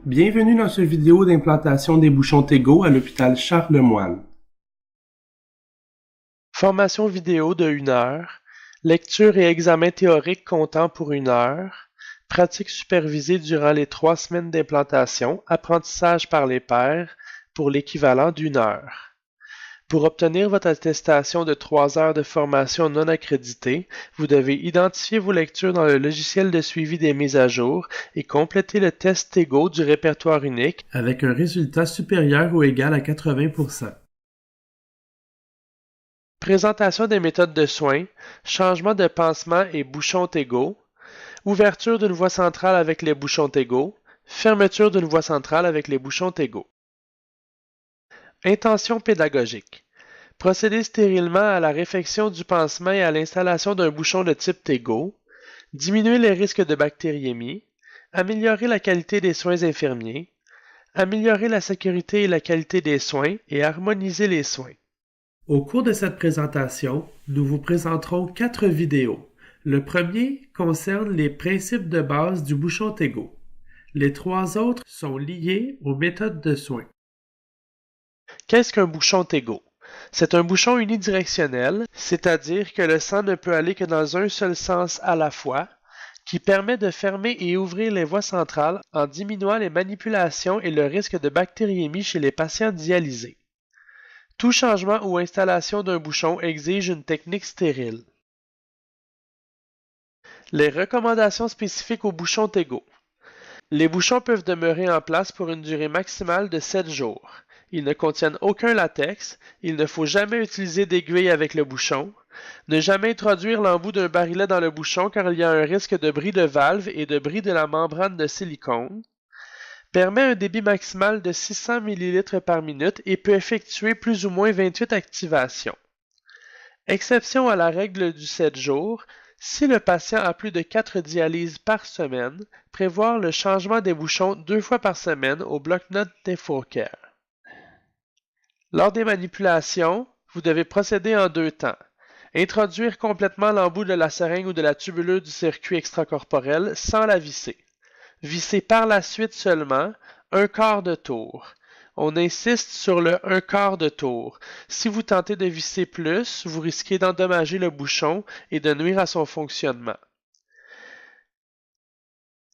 Bienvenue dans cette vidéo d'implantation des bouchons Tego à l'hôpital Charles-Lemoine. Formation vidéo de 1 heure, lecture et examen théorique comptant pour 1 heure, pratique supervisée durant les 3 semaines d'implantation, apprentissage par les pairs pour l'équivalent d'1 heure. Pour obtenir votre attestation de 3 heures de formation non accréditée, vous devez identifier vos lectures dans le logiciel de suivi des mises à jour et compléter le test Tego du répertoire unique avec un résultat supérieur ou égal à 80%. Présentation des méthodes de soins, changement de pansement et bouchon Tego, ouverture d'une voie centrale avec les bouchons Tego, fermeture d'une voie centrale avec les bouchons Tego. Intention pédagogique. Procéder stérilement à la réfection du pansement et à l'installation d'un bouchon de type Tego, diminuer les risques de bactériémie, améliorer la qualité des soins infirmiers, améliorer la sécurité et la qualité des soins et harmoniser les soins. Au cours de cette présentation, nous vous présenterons 4 vidéos. Le premier concerne les principes de base du bouchon Tego. Les 3 autres sont liés aux méthodes de soins. Qu'est-ce qu'un bouchon Tego? C'est un bouchon unidirectionnel, c'est-à-dire que le sang ne peut aller que dans un seul sens à la fois, qui permet de fermer et ouvrir les voies centrales en diminuant les manipulations et le risque de bactériémie chez les patients dialysés. Tout changement ou installation d'un bouchon exige une technique stérile. Les recommandations spécifiques aux bouchons Tego. Les bouchons peuvent demeurer en place pour une durée maximale de 7 jours. Ils ne contiennent aucun latex, il ne faut jamais utiliser d'aiguille avec le bouchon, ne jamais introduire l'embout d'un barillet dans le bouchon car il y a un risque de bris de valve et de bris de la membrane de silicone, permet un débit maximal de 600 ml par minute et peut effectuer plus ou moins 28 activations. Exception à la règle du 7 jours, si le patient a plus de 4 dialyses par semaine, prévoir le changement des bouchons 2 fois par semaine au bloc-notes NephroCare. Lors des manipulations, vous devez procéder en 2 temps. Introduire complètement l'embout de la seringue ou de la tubulure du circuit extracorporel sans la visser. Visser par la suite seulement 1/4 de tour. On insiste sur le 1/4 de tour. Si vous tentez de visser plus, vous risquez d'endommager le bouchon et de nuire à son fonctionnement.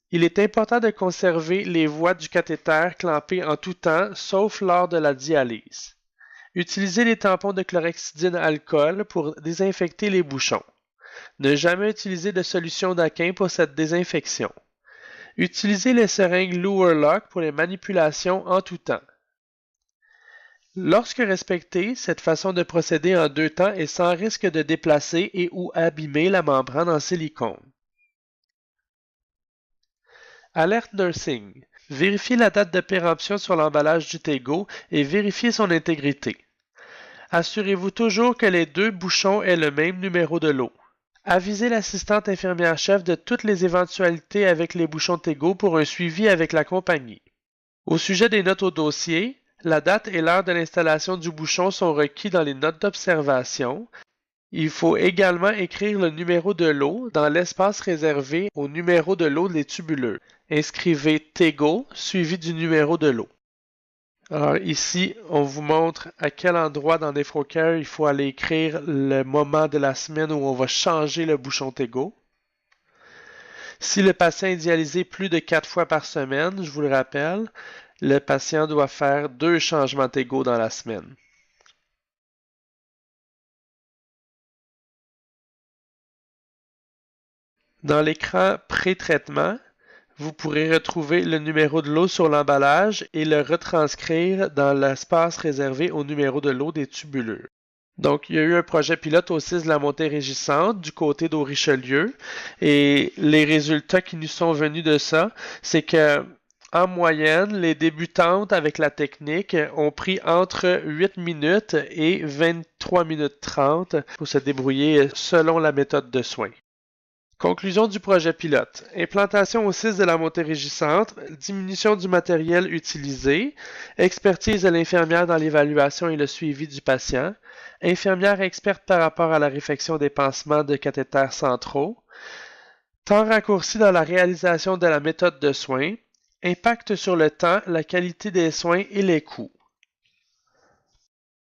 Il est important de conserver les voies du cathéter clampées en tout temps, sauf lors de la dialyse. Utilisez les tampons de chlorhexidine alcool pour désinfecter les bouchons. Ne jamais utiliser de solution d'aquin pour cette désinfection. Utilisez les seringues Luer Lock pour les manipulations en tout temps. Lorsque respectée, cette façon de procéder en 2 temps est sans risque de déplacer et ou abîmer la membrane en silicone. Alerte nursing. Vérifiez la date de péremption sur l'emballage du Tego et vérifiez son intégrité. Assurez-vous toujours que les 2 bouchons aient le même numéro de lot. Avisez l'assistante infirmière-chef de toutes les éventualités avec les bouchons Tego pour un suivi avec la compagnie. Au sujet des notes au dossier, la date et l'heure de l'installation du bouchon sont requis dans les notes d'observation. Il faut également écrire le numéro de lot dans l'espace réservé au numéro de lot des tubuleux. Inscrivez Tego suivi du numéro de lot. Alors ici, on vous montre à quel endroit dans NephroCare il faut aller écrire le moment de la semaine où on va changer le bouchon Tego. Si le patient est dialysé plus de 4 fois par semaine, je vous le rappelle, le patient doit faire 2 changements Tego dans la semaine. Dans l'écran pré-traitement, vous pourrez retrouver le numéro de lot sur l'emballage et le retranscrire dans l'espace réservé au numéro de lot des tubuleux. Donc, il y a eu un projet pilote au 6 de la Montée-Régissante du côté d'Au-Richelieu et les résultats qui nous sont venus de ça, c'est que en moyenne, les débutantes avec la technique ont pris entre 8 minutes et 23 minutes 30 pour se débrouiller selon la méthode de soins. Conclusion du projet pilote. Implantation au 6 de la Montée-Régissante, diminution du matériel utilisé, expertise de l'infirmière dans l'évaluation et le suivi du patient, infirmière experte par rapport à la réfection des pansements de cathéters centraux, temps raccourci dans la réalisation de la méthode de soins, Impact sur le temps, la qualité des soins et les coûts.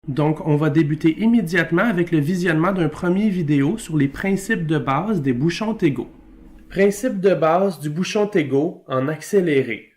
Donc, on va débuter immédiatement avec le visionnement d'un premier vidéo sur les principes de base des bouchons Tego. Principe de base du bouchon Tego en accéléré.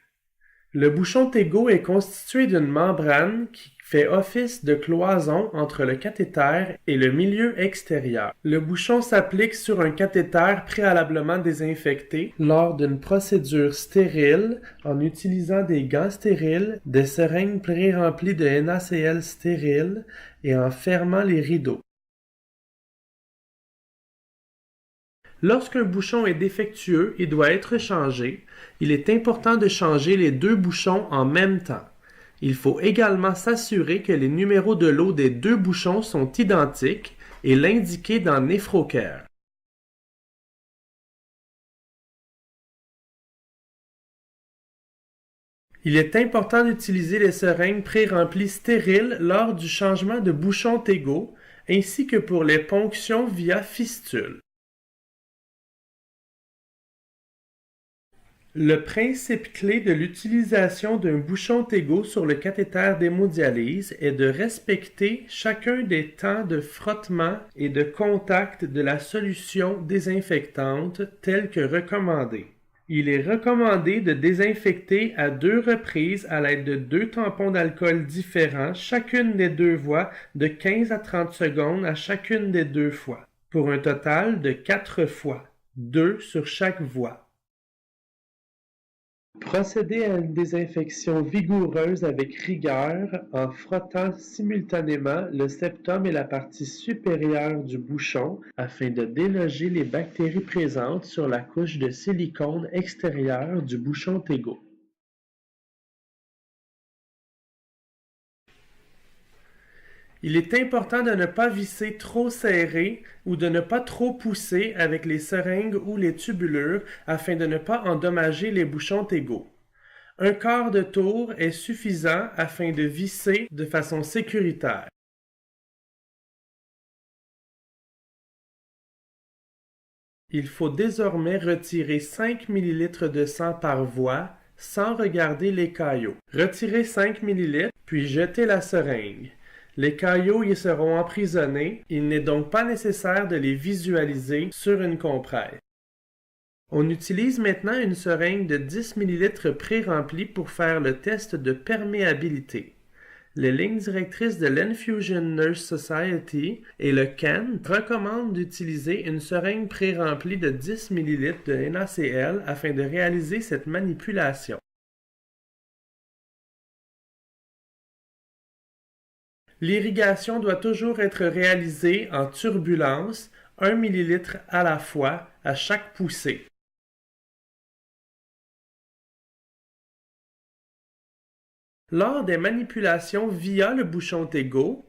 Le bouchon Tego est constitué d'une membrane qui fait office de cloison entre le cathéter et le milieu extérieur. Le bouchon s'applique sur un cathéter préalablement désinfecté lors d'une procédure stérile en utilisant des gants stériles, des seringues pré-remplies de NaCl stérile et en fermant les rideaux. Lorsqu'un bouchon est défectueux et doit être changé, il est important de changer les deux bouchons en même temps. Il faut également s'assurer que les numéros de lot des deux bouchons sont identiques et l'indiquer dans Nefrocare. Il est important d'utiliser les seringues pré-remplies stériles lors du changement de bouchon Tego, ainsi que pour les ponctions via fistule. Le principe clé de l'utilisation d'un bouchon Tego sur le cathéter d'hémodialyse est de respecter chacun des temps de frottement et de contact de la solution désinfectante telle que recommandée. Il est recommandé de désinfecter à 2 reprises à l'aide de 2 tampons d'alcool différents chacune des 2 voies de 15 à 30 secondes à chacune des 2 fois, pour un total de 4 fois, 2 sur chaque voie. Procédez à une désinfection vigoureuse avec rigueur en frottant simultanément le septum et la partie supérieure du bouchon afin de déloger les bactéries présentes sur la couche de silicone extérieure du bouchon Tego. Il est important de ne pas visser trop serré ou de ne pas trop pousser avec les seringues ou les tubulures afin de ne pas endommager les bouchons Tego. Un quart de tour est suffisant afin de visser de façon sécuritaire. Il faut désormais retirer 5 ml de sang par voie sans regarder les caillots. Retirez 5 ml puis jetez la seringue. Les caillots y seront emprisonnés, il n'est donc pas nécessaire de les visualiser sur une compresse. On utilise maintenant une seringue de 10 ml pré-remplie pour faire le test de perméabilité. Les lignes directrices de l'Infusion Nurse Society et le CAN recommandent d'utiliser une seringue pré-remplie de 10 ml de NaCl afin de réaliser cette manipulation. L'irrigation doit toujours être réalisée en turbulence, 1 ml à la fois, à chaque poussée. Lors des manipulations via le bouchon Tego,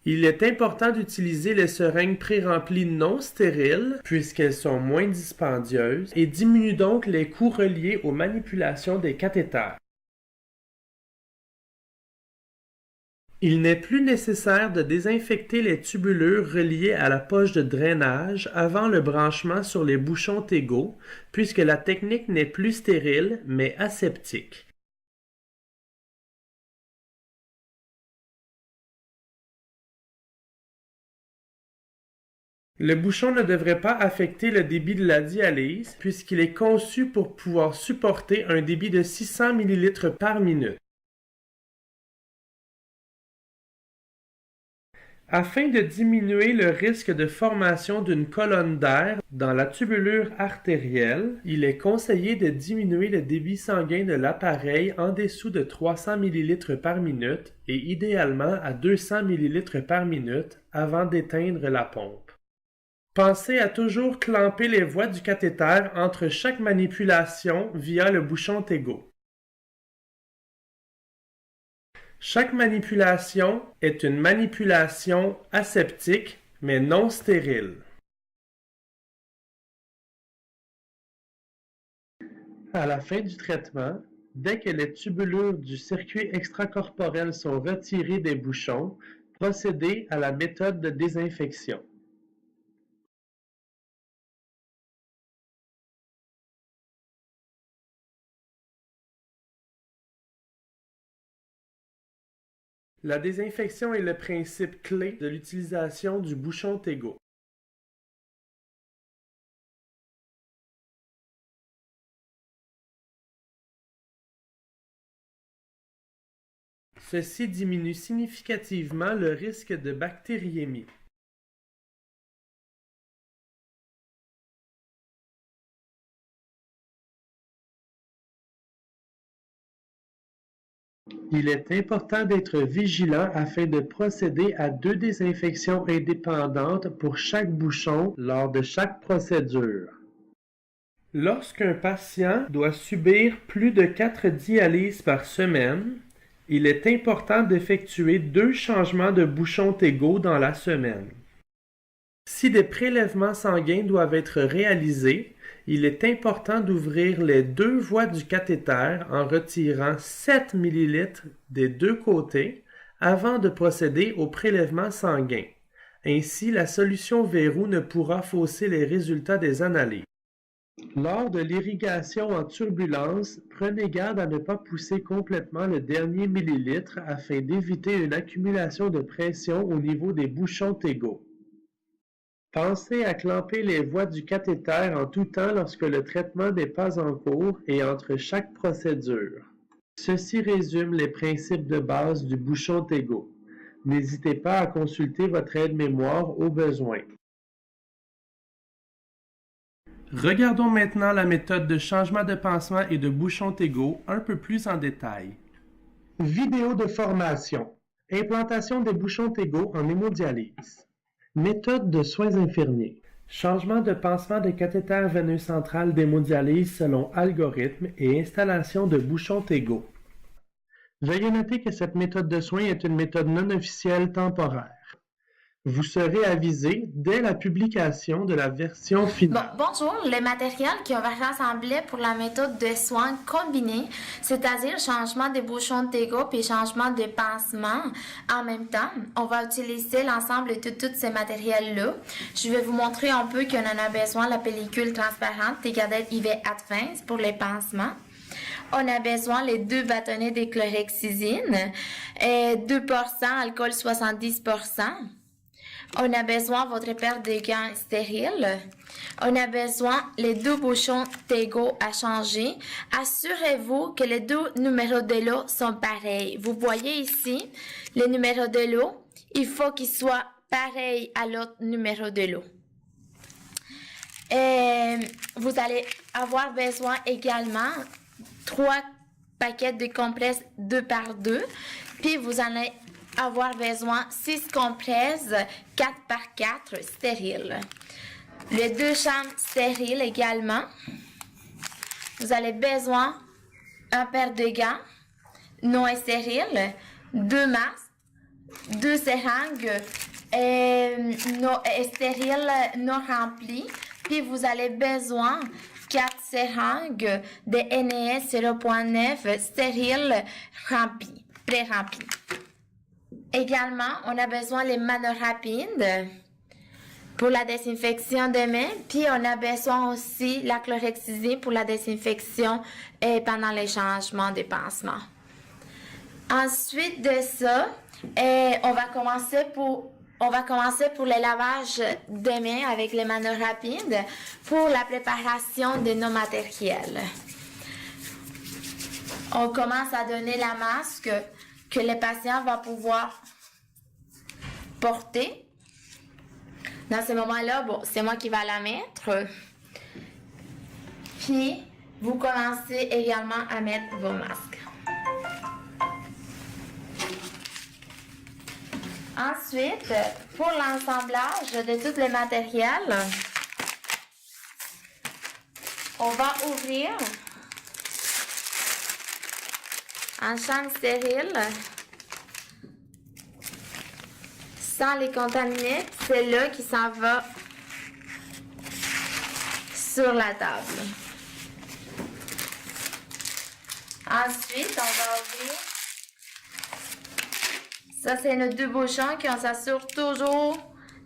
il est important d'utiliser les seringues pré-remplies non stériles puisqu'elles sont moins dispendieuses et diminue donc les coûts reliés aux manipulations des cathéters. Il n'est plus nécessaire de désinfecter les tubulures reliées à la poche de drainage avant le branchement sur les bouchons Tego, puisque la technique n'est plus stérile, mais aseptique. Le bouchon ne devrait pas affecter le débit de la dialyse, puisqu'il est conçu pour pouvoir supporter un débit de 600 ml par minute. Afin de diminuer le risque de formation d'une colonne d'air dans la tubulure artérielle, il est conseillé de diminuer le débit sanguin de l'appareil en dessous de 300 ml par minute et idéalement à 200 ml par minute avant d'éteindre la pompe. Pensez à toujours clamper les voies du cathéter entre chaque manipulation via le bouchon Tego. Chaque manipulation est une manipulation aseptique, mais non stérile. À la fin du traitement, dès que les tubulures du circuit extracorporel sont retirées des bouchons, procédez à la méthode de désinfection. La désinfection est le principe clé de l'utilisation du bouchon Tego. Ceci diminue significativement le risque de bactériémie. Il est important d'être vigilant afin de procéder à 2 désinfections indépendantes pour chaque bouchon lors de chaque procédure. Lorsqu'un patient doit subir plus de 4 dialyses par semaine, il est important d'effectuer 2 changements de bouchon Tego dans la semaine. Si des prélèvements sanguins doivent être réalisés, il est important d'ouvrir les 2 voies du cathéter en retirant 7 ml des 2 côtés avant de procéder au prélèvement sanguin. Ainsi, la solution verrou ne pourra fausser les résultats des analyses. Lors de l'irrigation en turbulence, prenez garde à ne pas pousser complètement le dernier millilitre afin d'éviter une accumulation de pression au niveau des bouchons Tego. Pensez à clamper les voies du cathéter en tout temps lorsque le traitement n'est pas en cours et entre chaque procédure. Ceci résume les principes de base du bouchon Tego. N'hésitez pas à consulter votre aide-mémoire au besoin. Regardons maintenant la méthode de changement de pansement et de bouchon Tego un peu plus en détail. Vidéo de formation. Implantation des bouchons Tego en hémodialyse. Méthode de soins infirmiers. Changement de pansement de cathéter veineux central d'hémodialyse selon algorithme et installation de bouchon Tego. Veuillez noter que cette méthode de soins est une méthode non officielle temporaire. Vous serez avisé dès la publication de la version finale. Bonjour, le matériel qu'on va rassembler pour la méthode de soins combinés, c'est-à-dire changement de bouchon Tego puis changement de pansement en même temps. On va utiliser l'ensemble de tous ces matériels-là. Je vais vous montrer un peu qu'on en a besoin, la pellicule transparente Tegader IV Advance pour les pansements. On a besoin les 2 bâtonnets de chlorhexidine, 2% alcool 70%. On a besoin de votre paire de gants stériles. On a besoin les 2 bouchons Tego à changer. Assurez-vous que les 2 numéros de l'eau sont pareils. Vous voyez ici, le numéro de l'eau, il faut qu'il soit pareil à l'autre numéro de l'eau. Et vous allez avoir besoin également 3 paquets de compresses 2 par 2. Puis vous allez avoir besoin 6 compresses 4 par 4 stériles. Les 2 chambres stériles également. Vous avez besoin un paire de gants non stériles, 2 masques, 2 seringues stériles non remplies. Puis vous avez besoin 4 seringues de NES 0.9 stériles remplies, pré-remplies. Également, on a besoin des manos rapides pour la désinfection des mains. Puis, on a besoin aussi la chlorhexidine pour la désinfection pendant les changements de pansement. Ensuite de ça, on va commencer pour le lavage des mains avec les manos rapides pour la préparation de nos matériels. On commence à donner la masque que le patient va pouvoir porter. Dans ce moment-là, c'est moi qui va la mettre. Puis, vous commencez également à mettre vos masques. Ensuite, pour l'assemblage de tous les matériels, on va ouvrir un champ stérile sans les contaminer. C'est là qui s'en va sur la table. Ensuite, on va ouvrir. Ça, c'est nos 2 bouchons qu'on s'assure toujours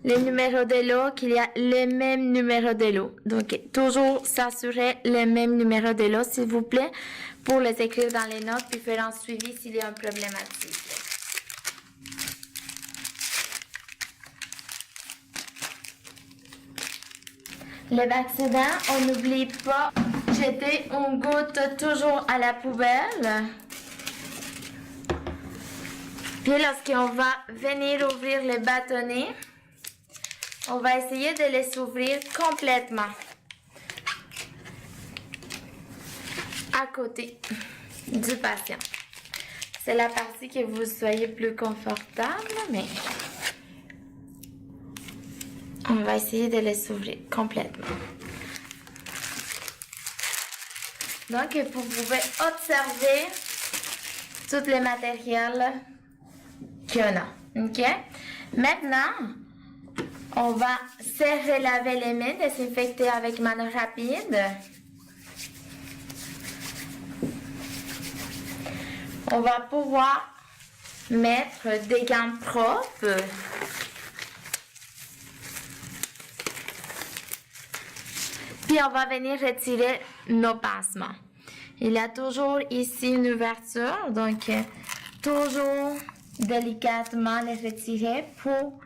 les numéros de l'eau, qu'il y a les mêmes numéros de l'eau. Donc, toujours s'assurer les mêmes numéros de l'eau, s'il vous plaît, pour les écrire dans les notes puis faire un suivi s'il y a un problématique. Les excédents, on n'oublie pas jeter une goutte toujours à la poubelle. Puis lorsqu'on va venir ouvrir les bâtonnets, on va essayer de les ouvrir complètement. À côté du patient. C'est la partie que vous soyez plus confortable, mais on va essayer de les ouvrir complètement. Donc, vous pouvez observer tous les matériels qu'il y en a. OK? Maintenant, on va se relaver les mains, désinfecter avec main rapide. On va pouvoir mettre des gants propres. Puis on va venir retirer nos pansements. Il y a toujours ici une ouverture, donc toujours délicatement les retirer pour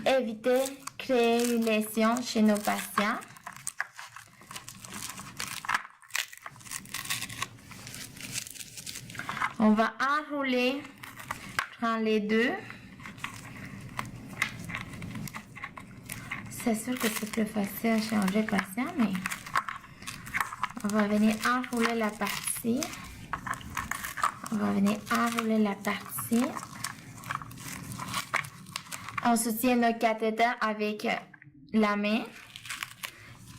éviter de créer une lésion chez nos patients. On va enrouler, prendre les deux. C'est sûr que c'est plus facile à changer le patient, mais on va venir enrouler la partie. On va venir enrouler la partie. On soutient notre cathéter avec la main.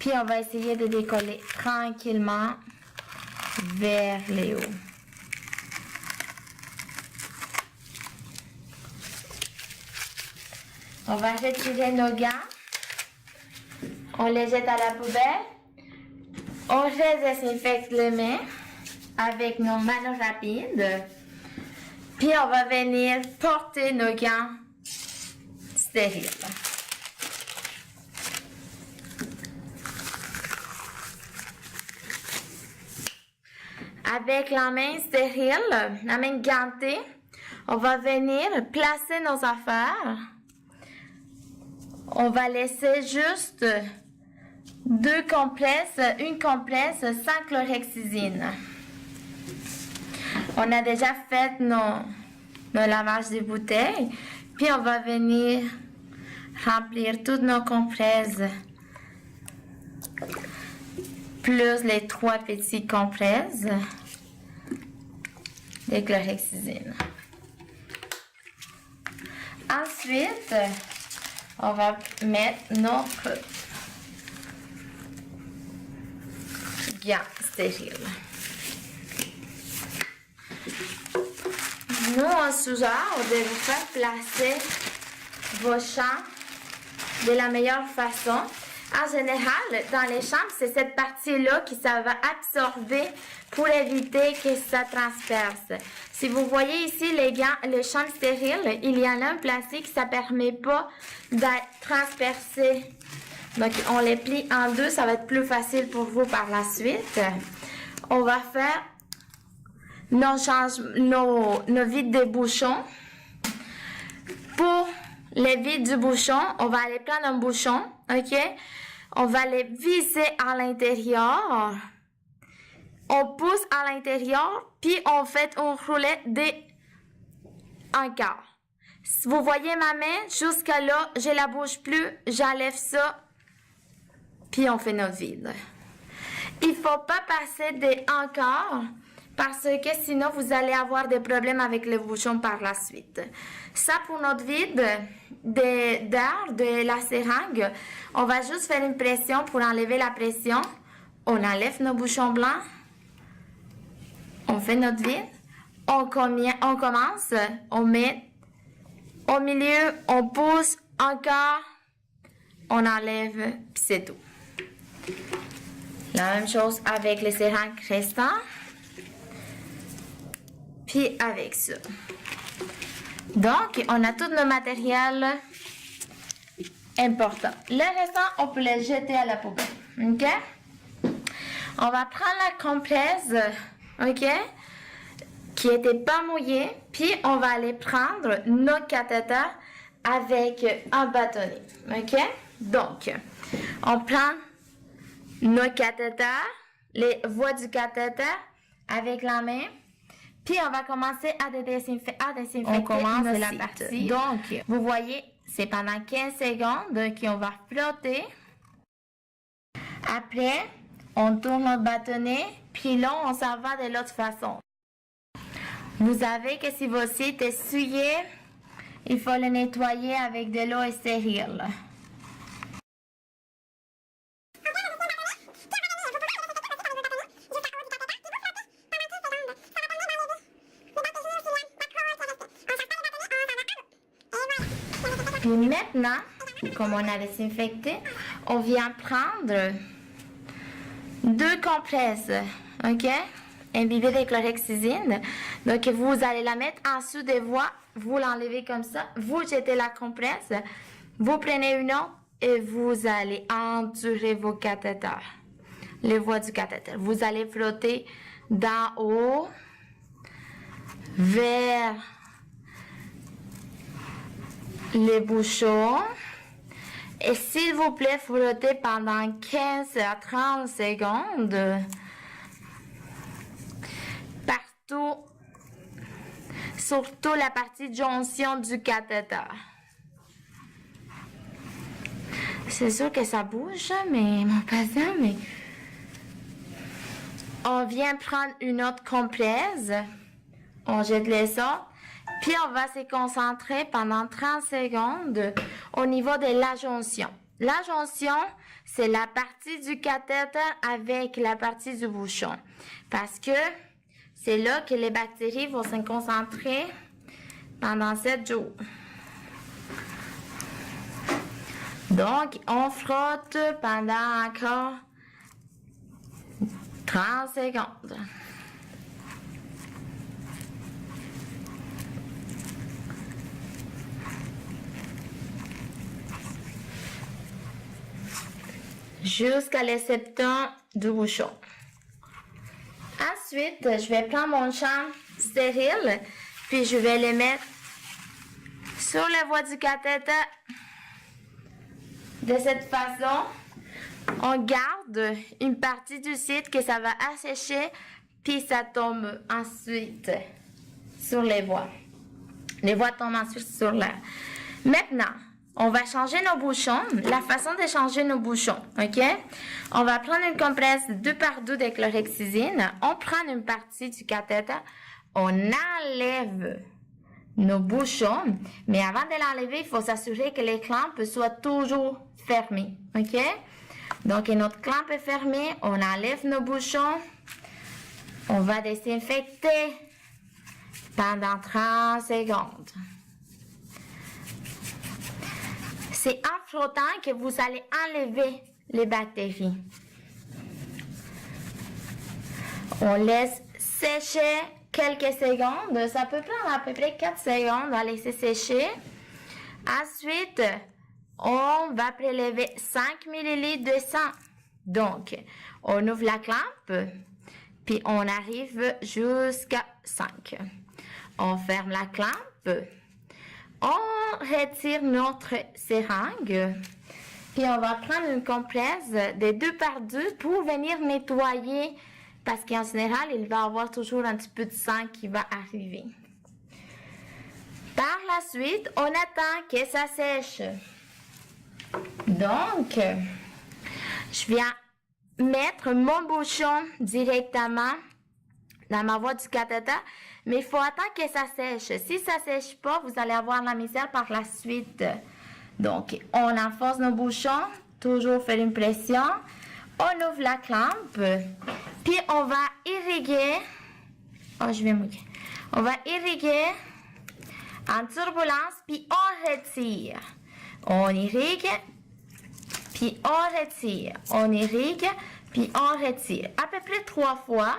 Puis on va essayer de décoller tranquillement vers le haut. On va retirer nos gants. On les jette à la poubelle. On désinfecte les mains avec nos mains rapides. Puis on va venir porter nos gants stériles. Avec la main stérile, la main gantée, on va venir placer nos affaires. On va laisser juste une compresse sans chlorhexidine. On a déjà fait nos lavages des bouteilles. Puis on va venir remplir toutes nos compresses. Plus les 3 petites compresses de chlorhexidine. Ensuite, on va mettre notre gants stériles. Nous, on suggère de vous faire placer vos chambres de la meilleure façon. En général, dans les chambres, c'est cette partie-là qui ça va absorber pour éviter que ça transperce. Si vous voyez ici les chambres stériles, il y en a un plastique, ça ne permet pas d'être transpercé. Donc, on les plie en deux, ça va être plus facile pour vous par la suite. On va faire nos vides des bouchons. Pour les vides du bouchon, on va aller prendre un bouchon, ok? On va les visser à l'intérieur. On pousse à l'intérieur, puis on fait un roulet un quart. Vous voyez ma main, jusqu'à là, je la bouge plus, j'enlève ça, puis on fait notre vide. Il faut pas passer des encore, parce que sinon vous allez avoir des problèmes avec le bouchon par la suite. Ça pour notre vide d'air de la seringue, on va juste faire une pression pour enlever la pression. On enlève nos bouchons blancs. On fait notre vide. On commence. On met au milieu. On pousse encore. On enlève. Puis c'est tout. La même chose avec les seringues restantes. Puis avec ça. Donc, on a tout nos matériels importants. Le restant, on peut les jeter à la poubelle. OK? On va prendre la compresse, OK? Qui n'était pas mouillée. Puis, on va aller prendre notre cathéter avec un bâtonnet. OK? Donc, on prend nos cathéters, les voies du cathéter avec la main. Puis on va commencer à désinfecter. On commence la partie. Donc, vous voyez, c'est pendant 15 secondes qu'on va flotter. Après, on tourne notre bâtonnet, puis là, on s'en va de l'autre façon. Vous savez que si votre site est souillé, il faut le nettoyer avec de l'eau stérile. Puis maintenant, comme on a désinfecté, on vient prendre 2 compresses, ok? Imbibées de chlorhexidine. Donc, vous allez la mettre en dessous des voies, vous l'enlevez comme ça, vous jetez la compresse, vous prenez une autre et vous allez endurer vos cathéters, les voies du cathéter. Vous allez flotter d'en haut vers les bouchons. Et s'il vous plaît, flottez pendant 15 à 30 secondes partout, surtout la partie de jonction du cathéter. C'est sûr que ça bouge, mais mon patient, mais on vient prendre une autre compresse, on jette les sortes. Puis on va se concentrer pendant 30 secondes au niveau de la jonction. La jonction, c'est la partie du cathéter avec la partie du bouchon. Parce que c'est là que les bactéries vont se concentrer pendant 7 jours. Donc, on frotte pendant encore 30 secondes. Jusqu'à l'acceptant du bouchon. Ensuite, je vais prendre mon champ stérile, puis je vais le mettre sur la voie du cathéter. De cette façon, on garde une partie du site que ça va assécher, puis ça tombe ensuite sur les voies. Les voies tombent ensuite sur l'air. Maintenant, on va changer nos bouchons. La façon de changer nos bouchons, ok? On va prendre une compresse 2 par 2 de chlorhexidine. On prend une partie du cathéter. On enlève nos bouchons. Mais avant de l'enlever, il faut s'assurer que les clampes soient toujours fermées, ok? Donc, notre clampe est fermée. On enlève nos bouchons. On va désinfecter pendant 30 secondes. C'est en frottant que vous allez enlever les bactéries. On laisse sécher quelques secondes. Ça peut prendre à peu près 4 secondes à laisser sécher. Ensuite, on va prélever 5 ml de sang. Donc, on ouvre la clampe, puis on arrive jusqu'à 5. On ferme la clampe. On retire notre seringue, puis on va prendre une compresse de 2 par 2 pour venir nettoyer, parce qu'en général, il va y avoir toujours un petit peu de sang qui va arriver. Par la suite, on attend que ça sèche. Donc, je viens mettre mon bouchon directement dans ma voie du cathéter, mais il faut attendre que ça sèche. Si ça ne sèche pas, vous allez avoir la misère par la suite. Donc, on enfonce nos bouchons, toujours faire une pression. On ouvre la clampe, puis on va irriguer. Oh, je vais mouiller. On va irriguer en turbulence, puis on retire. On irrigue, puis on retire. On irrigue, puis on retire. À peu près 3 fois.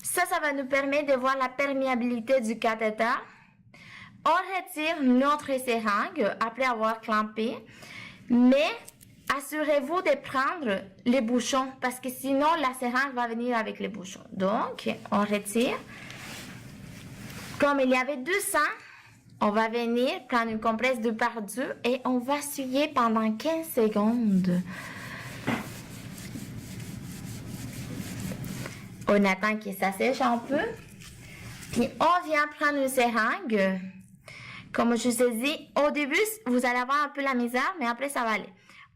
Ça va nous permettre de voir la perméabilité du cathéter. On retire notre seringue après avoir clampé, mais assurez-vous de prendre les bouchons parce que sinon la seringue va venir avec les bouchons. Donc, on retire. Comme il y avait du sang, on va venir prendre une compresse 2 par 2 et on va essuyer pendant 15 secondes. On attend que ça sèche un peu. Puis on vient prendre une seringue. Comme je vous ai dit, au début, vous allez avoir un peu la misère, mais après, ça va aller.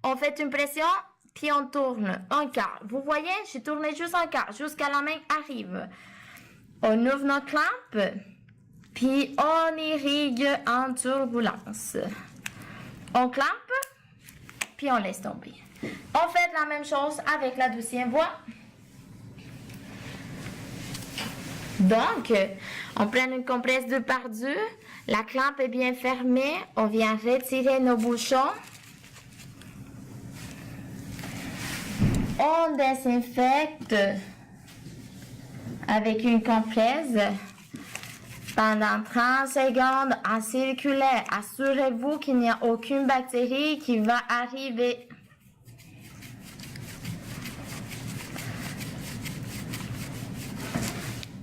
On fait une pression, puis on tourne un quart. Vous voyez, j'ai tourné juste un quart, jusqu'à la main arrive. On ouvre notre clampe, puis on irrigue en turbulence. On clampe, puis on laisse tomber. On fait la même chose avec la 12e voie. Donc, on prend une compresse 2x2. La clampe est bien fermée. On vient retirer nos bouchons. On désinfecte avec une compresse pendant 30 secondes en circulaire. Assurez-vous qu'il n'y a aucune bactérie qui va arriver.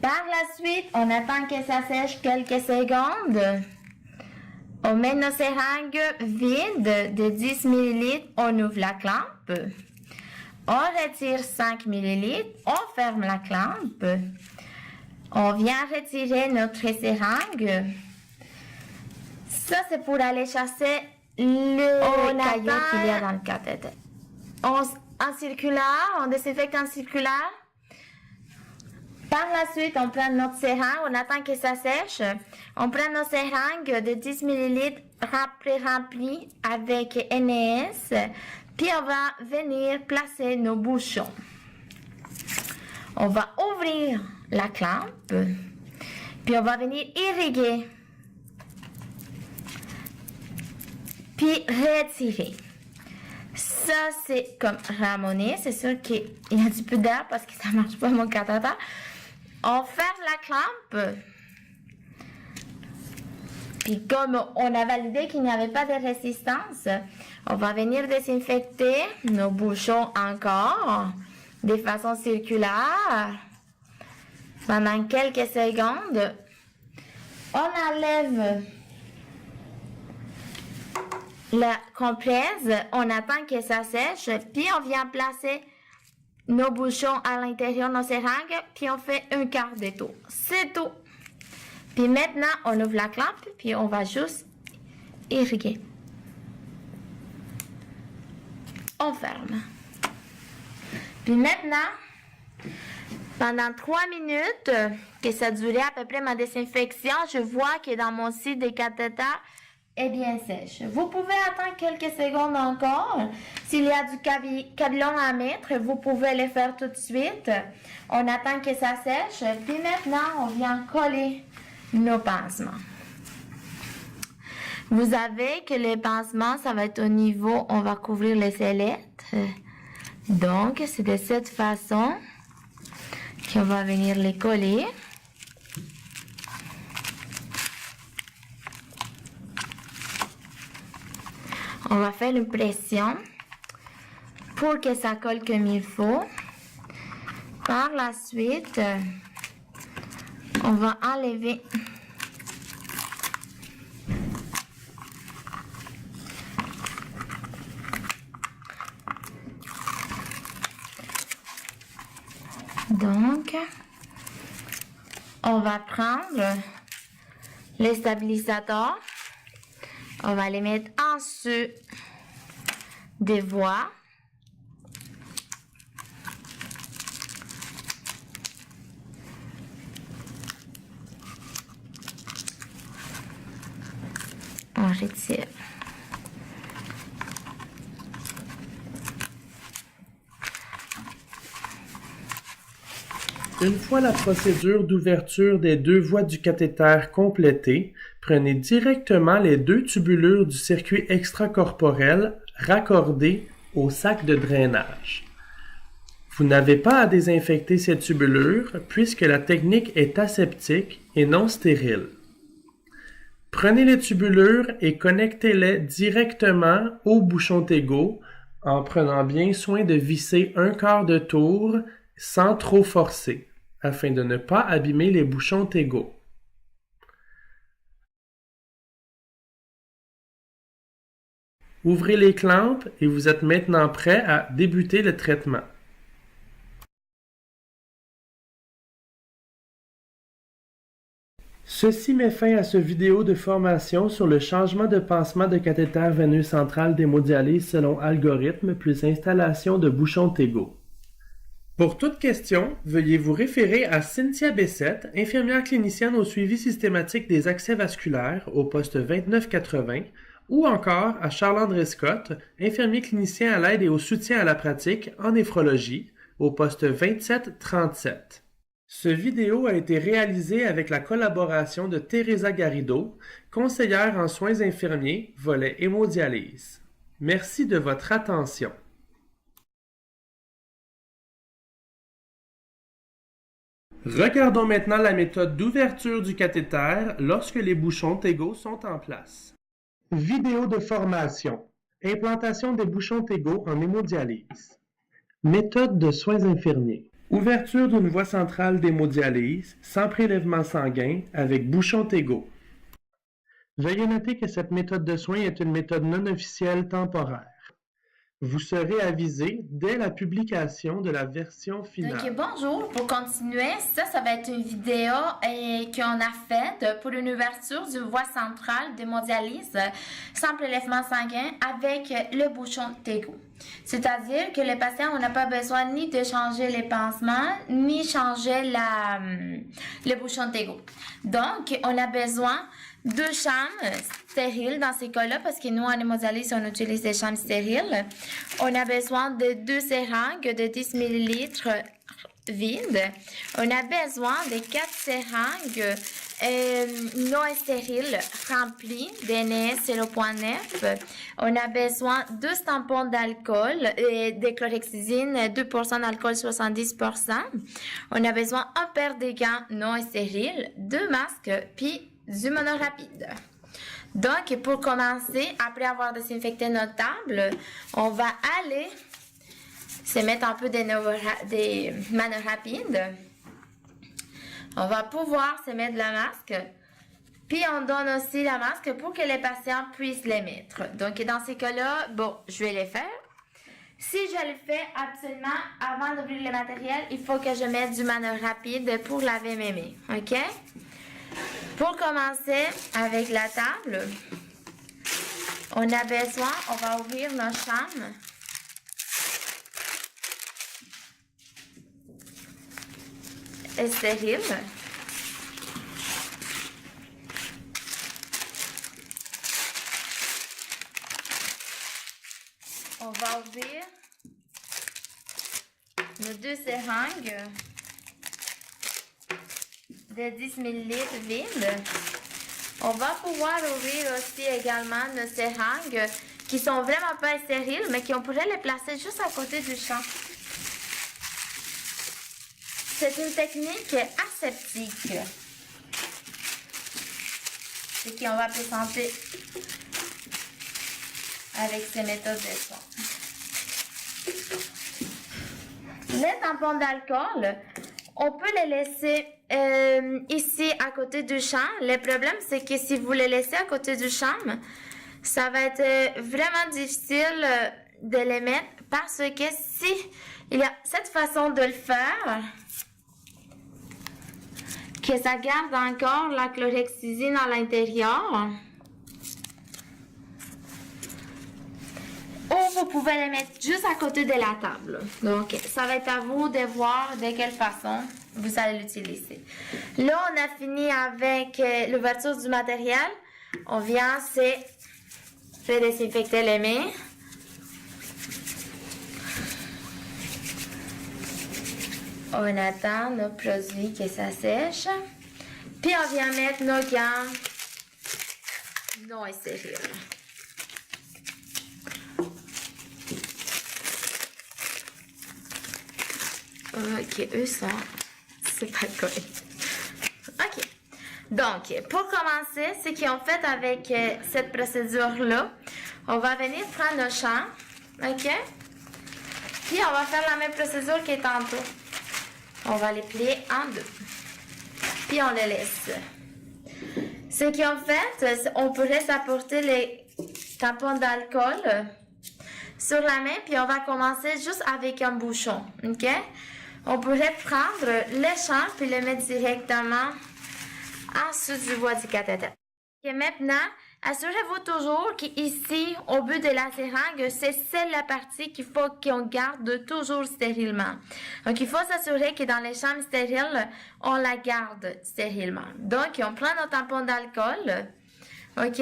Par la suite, on attend que ça sèche quelques secondes. On met nos seringues vides de 10 ml. On ouvre la clampe. On retire 5 ml. On ferme la clampe. On vient retirer notre seringue. Ça, c'est pour aller chasser le caillou qu'il y a dans le cathéter. En circulaire, on désinfecte en circulaire. Par la suite, on prend notre seringue, on attend que ça sèche. On prend nos seringues de 10 ml pré-remplies avec NES. Puis on va venir placer nos bouchons. On va ouvrir la clampe. Puis on va venir irriguer. Puis retirer. Ça, c'est comme ramoner. C'est sûr qu'il y a un petit peu d'air parce que ça ne marche pas mon cathéter. On ferme la clampe. Puis comme on a validé qu'il n'y avait pas de résistance, on va venir désinfecter nos bouchons encore de façon circulaire. Pendant quelques secondes, on enlève la compresse, on attend que ça sèche, puis on vient placer nos bouchons à l'intérieur de nos seringues, puis on fait un quart de tour. C'est tout. Puis maintenant, on ouvre la clampe, puis on va juste irriguer. On ferme. Puis maintenant, pendant 3 minutes, que ça durait à peu près ma désinfection, je vois que dans mon site des cathéters est bien sèche. Vous pouvez attendre quelques secondes encore. S'il y a du cabillon à mettre, vous pouvez le faire tout de suite. On attend que ça sèche. Puis maintenant, on vient coller nos pansements. Vous savez que les pansements, ça va être au niveau, on va couvrir les sellettes. Donc, c'est de cette façon qu'on va venir les coller. On va faire une pression pour que ça colle comme il faut. Par la suite, on va enlever donc on va prendre les stabilisateurs, on va les mettre en dessous des voies. On retire. Une fois la procédure d'ouverture des 2 voies du cathéter complétée, prenez directement les 2 tubulures du circuit extracorporel raccordées au sac de drainage. Vous n'avez pas à désinfecter ces tubulures puisque la technique est aseptique et non stérile. Prenez les tubulures et connectez-les directement au bouchon Tego en prenant bien soin de visser un quart de tour sans trop forcer, afin de ne pas abîmer les bouchons Tego. Ouvrez les clampes et vous êtes maintenant prêt à débuter le traitement. Ceci met fin à ce vidéo de formation sur le changement de pansement de cathéter veineux central d'hémodialyse selon algorithme plus installation de bouchon Tego. Pour toute question, veuillez vous référer à Cynthia Bessette, infirmière clinicienne au suivi systématique des accès vasculaires au poste 2980, ou encore à Charles-André Scott, infirmier clinicien à l'aide et au soutien à la pratique en néphrologie, au poste 2737. Ce vidéo a été réalisé avec la collaboration de Teresa Garrido, conseillère en soins infirmiers, volet hémodialyse. Merci de votre attention. Regardons maintenant la méthode d'ouverture du cathéter lorsque les bouchons Tego sont en place. Vidéo de formation. Implantation des bouchons Tego en hémodialyse. Méthode de soins infirmiers. Ouverture d'une voie centrale d'hémodialyse sans prélèvement sanguin avec bouchon Tego. Veuillez noter que cette méthode de soins est une méthode non officielle temporaire. Vous serez avisé dès la publication de la version finale. Donc, bonjour. Pour continuer, ça va être une vidéo qu'on a faite pour une ouverture d'une voie centrale d'hémodialyse sans prélèvement sanguin avec le bouchon Tego. C'est-à-dire que le patient, on n'a pas besoin ni de changer les pansements, ni changer le bouchon Tego. Donc, on a besoin de chambres stériles dans ces cas-là, parce que nous, en hémodialyse, on utilise des chambres stériles. On a besoin de 2 seringues de 10 ml vides. On a besoin de 4 seringues non stériles remplies d'NS 0.9. On a besoin de 2 tampons d'alcool, de chlorhexidine, 2% d'alcool, 70%. On a besoin d'un paire de gants non stériles, 2 masques, puis du monorapide. Donc, pour commencer, après avoir désinfecté notre table, on va aller se mettre un peu des monorapides. On va pouvoir se mettre le masque. Puis, on donne aussi la masque pour que les patients puissent les mettre. Donc, dans ces cas-là, bon, je vais les faire. Si je le fais absolument avant d'ouvrir le matériel, il faut que je mette du monorapide pour laver mes mains. OK? Pour commencer avec la table, on a besoin, on va ouvrir nos chambres. Stériles. On va ouvrir nos 2 seringues de 10 ml vides. On va pouvoir ouvrir aussi également nos seringues qui sont vraiment pas stériles, mais qu'on pourrait les placer juste à côté du champ. C'est une technique aseptique. C'est qu'on va présenter avec ces méthodes de soins. Les tampons d'alcool, on peut les laisser ici à côté du champ. Le problème, c'est que si vous les laissez à côté du champ, ça va être vraiment difficile de les mettre parce que si il y a cette façon de le faire, que ça garde encore la chlorhexidine à l'intérieur, ou vous pouvez les mettre juste à côté de la table. Donc, ça va être à vous de voir de quelle façon vous allez l'utiliser. Là, on a fini avec l'ouverture du matériel. On vient se désinfecter les mains. On attend nos produits que ça sèche. Puis, on vient mettre nos gants non stériles. Ok, eux sont... C'est pas correct. Ok. Donc, pour commencer, ce qu'ils ont fait avec cette procédure-là, on va venir prendre nos champs, ok? Puis, on va faire la même procédure que tantôt. On va les plier en 2. Puis, on les laisse. Ce qu'ils ont fait, on pourrait s'apporter les tampons d'alcool sur la main, puis on va commencer juste avec un bouchon, ok? On pourrait prendre les champs puis les mettre directement en dessous du voie du cathéter. Et maintenant, assurez-vous toujours qu'ici, au bout de la seringue, c'est la partie qu'il faut qu'on garde toujours stérilement. Donc, il faut s'assurer que dans les chambres stériles, on la garde stérilement. Donc, on prend notre tampon d'alcool, OK?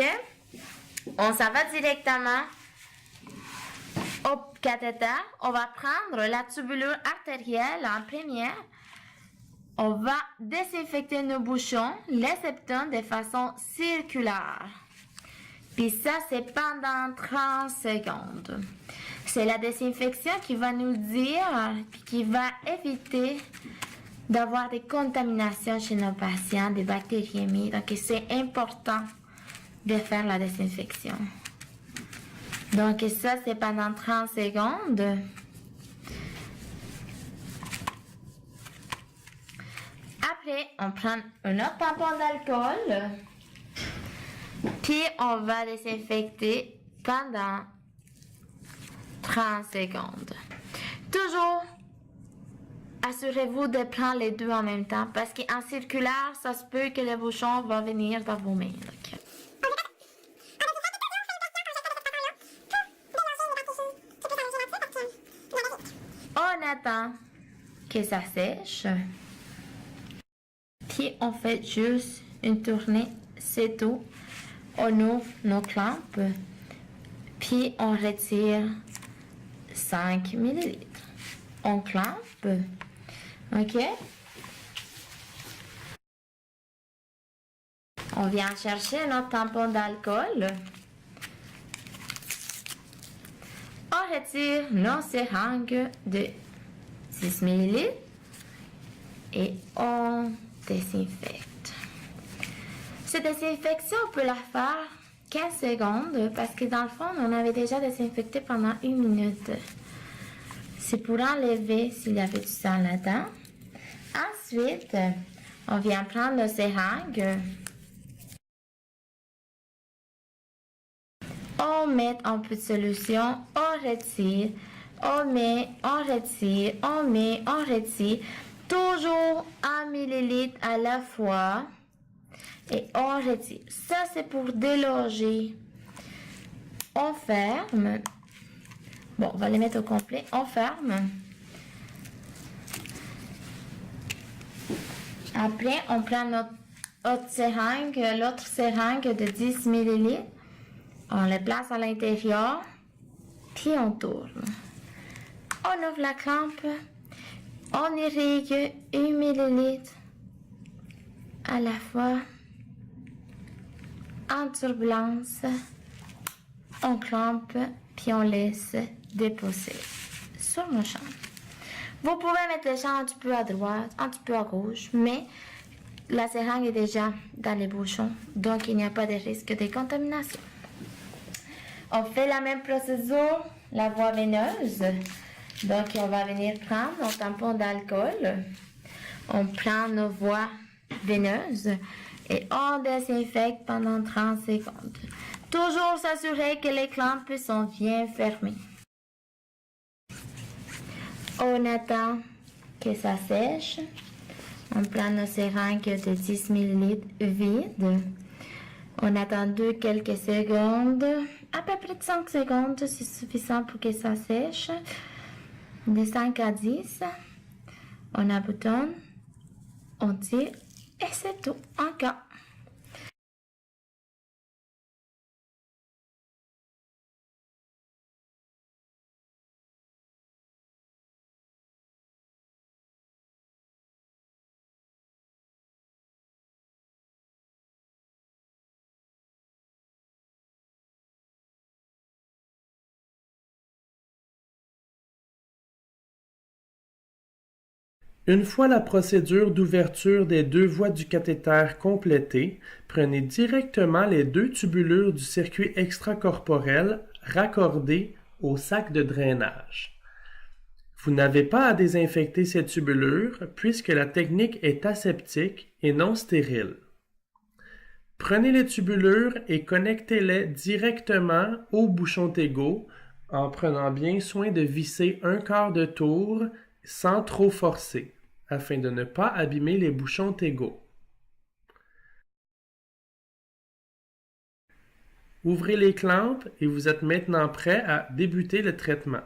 On s'en va directement au cathéter. On va prendre la tubulure artérielle en première. On va désinfecter nos bouchons, les septums de façon circulaire. Puis ça, c'est pendant 30 secondes. C'est la désinfection qui va nous dire, puis qui va éviter d'avoir des contaminations chez nos patients, des bactériémies. Donc, c'est important de faire la désinfection. Donc, ça, c'est pendant 30 secondes. Après, on prend un autre tampon d'alcool, puis on va désinfecter pendant 30 secondes. Toujours, assurez-vous de prendre les deux en même temps, parce qu'en circulaire, ça se peut que le bouchon va venir dans vos mains. Okay. On attend que ça sèche. Puis on fait juste une tournée, c'est tout. On ouvre nos clampes, puis on retire 5 ml. On clampe, OK? On vient chercher notre tampon d'alcool. On retire nos seringues de 6 ml et on désinfecte. Cette désinfection, on peut la faire 15 secondes parce que dans le fond, on avait déjà désinfecté pendant 1 minute. C'est pour enlever s'il y avait du sang là-dedans. Ensuite, on vient prendre le seringue. On met un peu de solution, on retire, on met, on retire, on met, on retire. Toujours 1 millilitre à la fois. Et on retire. Ça, c'est pour déloger. On ferme. Bon, on va les mettre au complet. On ferme. Après, on prend notre autre seringue, l'autre seringue de 10 ml. On le place à l'intérieur. Puis on tourne. On ouvre la clampe. On irrigue 1 ml à la fois. En turbulence, on clampe, puis on laisse déposer sur nos chambres. Vous pouvez mettre les chambres un petit peu à droite, un petit peu à gauche, mais la seringue est déjà dans les bouchons, donc il n'y a pas de risque de contamination. On fait la même procédure, la voie veineuse. Donc, on va venir prendre nos tampons d'alcool. On prend nos voies veineuses. Et on désinfecte pendant 30 secondes. Toujours s'assurer que les clampes sont bien fermées. On attend que ça sèche. On prend nos seringues de 10 ml vides. On attend quelques secondes. À peu près de 5 secondes, c'est suffisant pour que ça sèche. De 5 à 10. On aboutonne. On tire. Et c'est tout, encore. Une fois la procédure d'ouverture des deux voies du cathéter complétée, prenez directement les deux tubulures du circuit extracorporel raccordées au sac de drainage. Vous n'avez pas à désinfecter ces tubulures puisque la technique est aseptique et non stérile. Prenez les tubulures et connectez-les directement au bouchon Tego en prenant bien soin de visser un quart de tour sans trop forcer, afin de ne pas abîmer les bouchons Tego. Ouvrez les clampes et vous êtes maintenant prêt à débuter le traitement.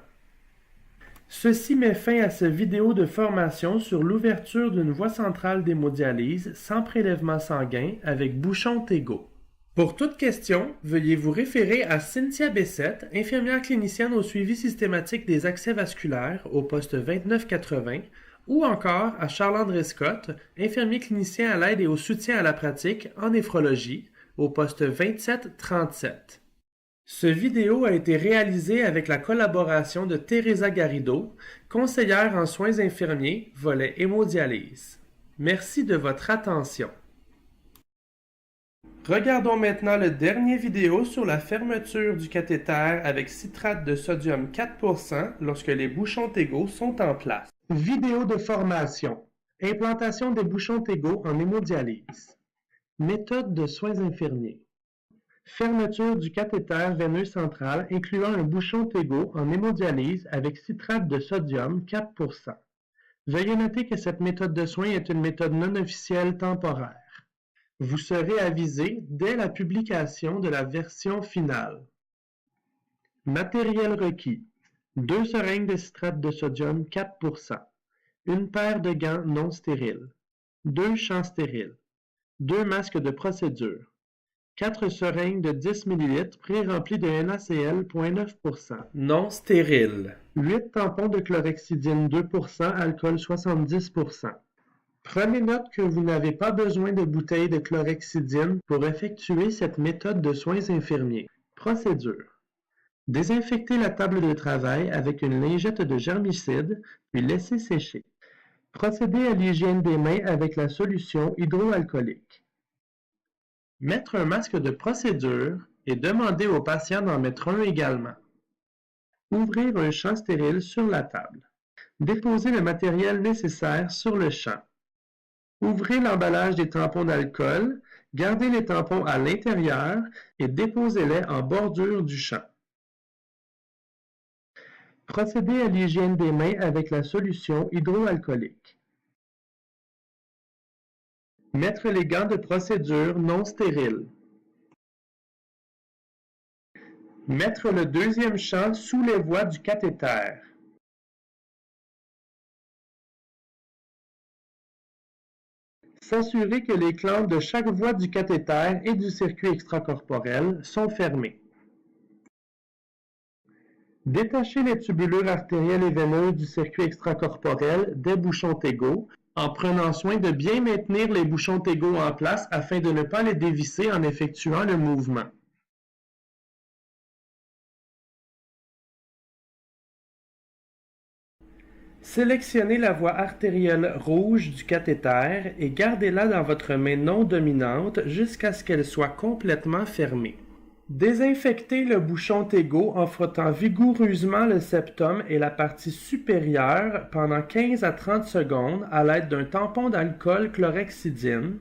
Ceci met fin à cette vidéo de formation sur l'ouverture d'une voie centrale d'hémodialyse sans prélèvement sanguin avec bouchon Tego. Pour toute question, veuillez vous référer à Cynthia Bessette, infirmière clinicienne au suivi systématique des accès vasculaires au poste 2980, ou encore à Charles-André Scott, infirmier clinicien à l'aide et au soutien à la pratique en néphrologie, au poste 2737. Ce vidéo a été réalisé avec la collaboration de Teresa Garrido, conseillère en soins infirmiers, volet hémodialyse. Merci de votre attention. Regardons maintenant le dernier vidéo sur la fermeture du cathéter avec citrate de sodium 4% lorsque les bouchons Tego sont en place. Vidéo de formation. Implantation des bouchons Tego en hémodialyse. Méthode de soins infirmiers. Fermeture du cathéter veineux central incluant un bouchon Tego en hémodialyse avec citrate de sodium 4%. Veuillez noter que cette méthode de soins est une méthode non officielle temporaire. Vous serez avisé dès la publication de la version finale. Matériel requis. 2 seringues de citrate de sodium 4%. Une paire de gants non stériles. 2 champs stériles. 2 masques de procédure. 4 seringues de 10 ml pré-remplies de NaCl 0.9%. Non stériles. 8 tampons de chlorhexidine 2%, alcool 70%. Prenez note que vous n'avez pas besoin de bouteilles de chlorhexidine pour effectuer cette méthode de soins infirmiers. Procédure. Désinfectez la table de travail avec une lingette de germicide, puis laissez sécher. Procédez à l'hygiène des mains avec la solution hydroalcoolique. Mettre un masque de procédure et demander au patient d'en mettre un également. Ouvrir un champ stérile sur la table. Déposer le matériel nécessaire sur le champ. Ouvrez l'emballage des tampons d'alcool, gardez les tampons à l'intérieur et déposez-les en bordure du champ. Procédez à l'hygiène des mains avec la solution hydroalcoolique. Mettre les gants de procédure non stériles. Mettre le deuxième champ sous les voies du cathéter. S'assurer que les clampes de chaque voie du cathéter et du circuit extracorporel sont fermées. Détacher les tubulures artérielles et veineuses du circuit extracorporel des bouchons Tego en prenant soin de bien maintenir les bouchons Tego en place afin de ne pas les dévisser en effectuant le mouvement. Sélectionnez la voie artérielle rouge du cathéter et gardez-la dans votre main non dominante jusqu'à ce qu'elle soit complètement fermée. Désinfectez le bouchon Tego en frottant vigoureusement le septum et la partie supérieure pendant 15 à 30 secondes à l'aide d'un tampon d'alcool chlorhexidine.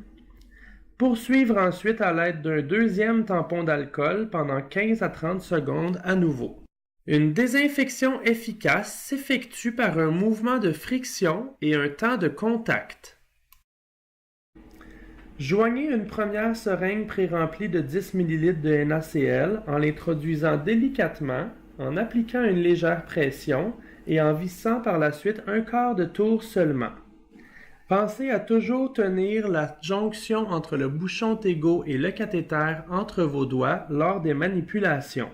Poursuivre ensuite à l'aide d'un deuxième tampon d'alcool pendant 15 à 30 secondes à nouveau. Une désinfection efficace s'effectue par un mouvement de friction et un temps de contact. Joignez une première seringue pré-remplie de 10 ml de NaCl en l'introduisant délicatement, en appliquant une légère pression et en vissant par la suite un quart de tour seulement. Pensez à toujours tenir la jonction entre le bouchon Tego et le cathéter entre vos doigts lors des manipulations.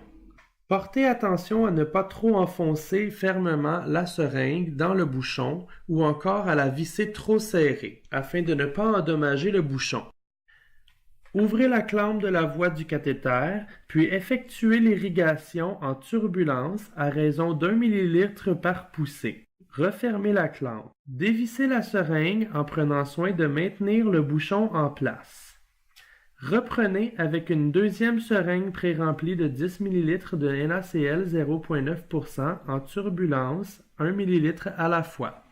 Portez attention à ne pas trop enfoncer fermement la seringue dans le bouchon ou encore à la visser trop serrée afin de ne pas endommager le bouchon. Ouvrez la clampe de la voie du cathéter, puis effectuez l'irrigation en turbulence à raison d'1 ml par poussée. Refermez la clampe. Dévissez la seringue en prenant soin de maintenir le bouchon en place. Reprenez avec une deuxième seringue pré-remplie de 10 ml de NaCl 0.9% en turbulence, 1 ml à la fois.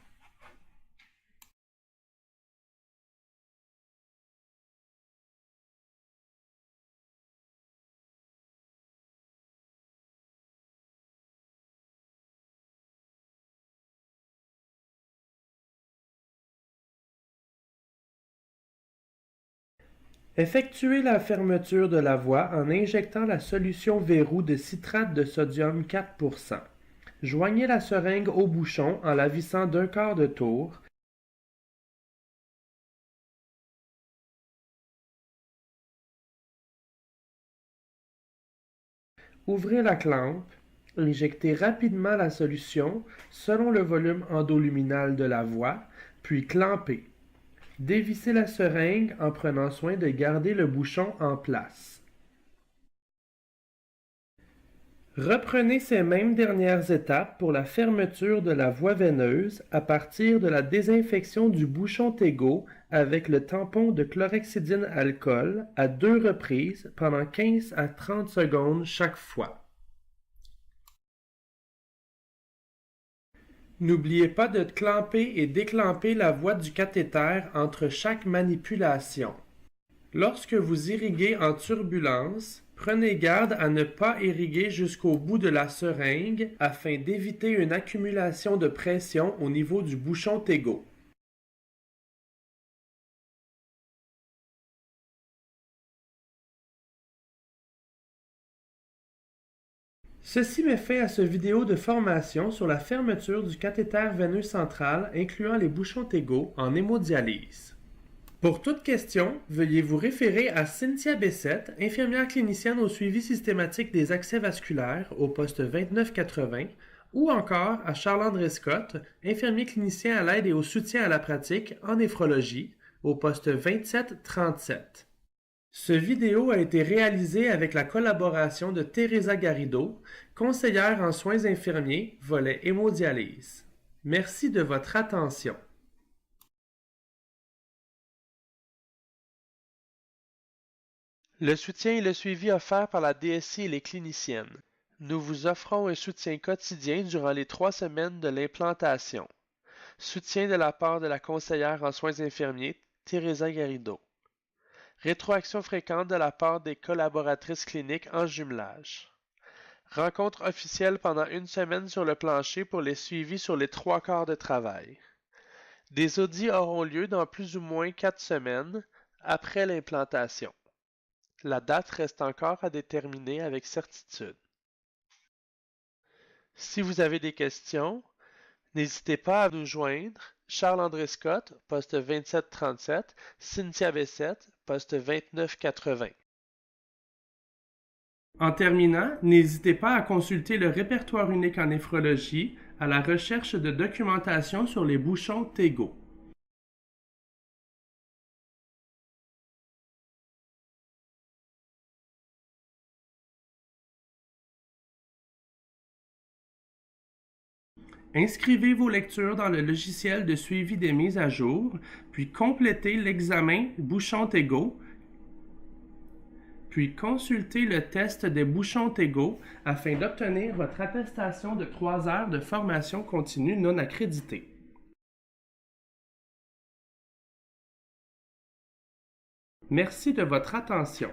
Effectuez la fermeture de la voie en injectant la solution verrou de citrate de sodium 4%. Joignez la seringue au bouchon en la vissant d'1/4 de tour. Ouvrez la clampe, injectez rapidement la solution selon le volume endoluminal de la voie, puis clampez. Dévissez la seringue en prenant soin de garder le bouchon en place. Reprenez ces mêmes dernières étapes pour la fermeture de la voie veineuse à partir de la désinfection du bouchon Tego avec le tampon de chlorhexidine alcool à 2 reprises pendant 15 à 30 secondes chaque fois. N'oubliez pas de clamper et déclamper la voie du cathéter entre chaque manipulation. Lorsque vous irriguez en turbulence, prenez garde à ne pas irriguer jusqu'au bout de la seringue afin d'éviter une accumulation de pression au niveau du bouchon Tego. Ceci met fin à cette vidéo de formation sur la fermeture du cathéter veineux central incluant les bouchons Tego en hémodialyse. Pour toute question, veuillez vous référer à Cynthia Bessette, infirmière clinicienne au suivi systématique des accès vasculaires au poste 2980, ou encore à Charles-André Scott, infirmier clinicien à l'aide et au soutien à la pratique en néphrologie au poste 2737. Ce vidéo a été réalisé avec la collaboration de Teresa Garrido, conseillère en soins infirmiers, volet hémodialyse. Merci de votre attention. Le soutien et le suivi offerts par la DSI et les cliniciennes. Nous vous offrons un soutien quotidien durant les 3 semaines de l'implantation. Soutien de la part de la conseillère en soins infirmiers, Teresa Garrido. Rétroaction fréquente de la part des collaboratrices cliniques en jumelage. Rencontre officielle pendant 1 semaine sur le plancher pour les suivis sur les 3 quarts de travail. Des audits auront lieu dans plus ou moins 4 semaines après l'implantation. La date reste encore à déterminer avec certitude. Si vous avez des questions, n'hésitez pas à nous joindre. Charles-André Scott, poste 2737, Cynthia Bessette, poste 2980. En terminant, n'hésitez pas à consulter le répertoire unique en néphrologie à la recherche de documentation sur les bouchons Tego. Inscrivez vos lectures dans le logiciel de suivi des mises à jour, puis complétez l'examen bouchon Tego, puis consultez le test des bouchons Tego afin d'obtenir votre attestation de 3 heures de formation continue non accréditée. Merci de votre attention.